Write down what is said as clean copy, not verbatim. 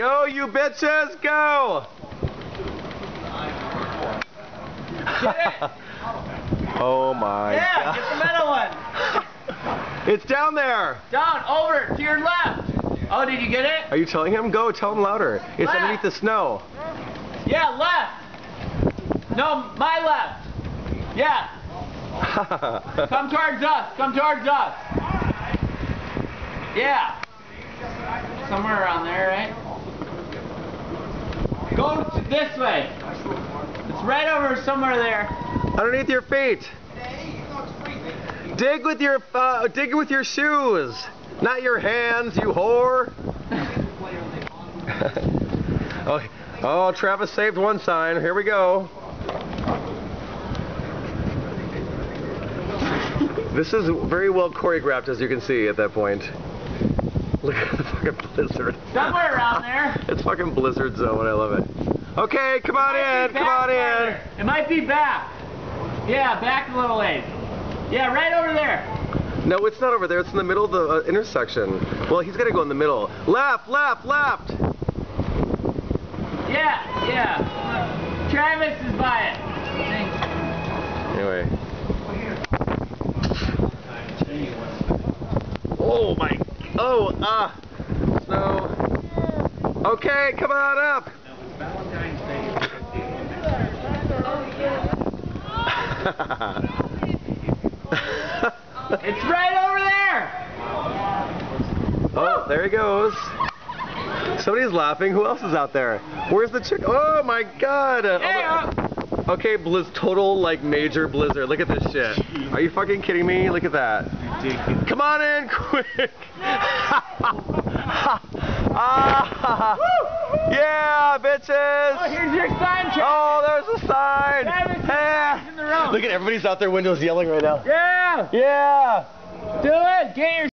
Go, you bitches, go! Get it! Oh my God. Get the metal one. It's down there. Down, over, to your left. Oh, did you get it? Are you telling him? Go, tell him louder. It's Left. underneath the snow. Yeah, left. No, my left. Yeah. Come towards us. Come towards us. Yeah. Somewhere around there, right? Go this way. It's right over somewhere there. Underneath your feet. Dig with your shoes, not your hands, you whore. Oh, Travis saved one sign. Here we go. This is very well choreographed, as you can see at that point. Look at the fucking blizzard. Somewhere around there. It's fucking blizzard zone. I love it. Okay, come on in. Come on in. It might be back. Yeah, back a little ways. Yeah, right over there. No, it's not over there. It's in the middle of the intersection. Well, he's got to go in the middle. Left, left, left. Yeah, yeah. Travis is by it. Anyway. Oh my. Oh, snow. Okay, come on up. It's right over there. Oh, there he goes. Somebody's laughing. Who else is out there? Where's the chick? Oh my God. Okay, total like major blizzard. Look at this shit. Are you fucking kidding me? Look at that. Come on in, quick. Yeah, bitches. Oh, here's your sign, Travis. Oh, there's a sign. Travis, in the room. Look at everybody's out their windows yelling right now. Yeah. Yeah. Do it. Get your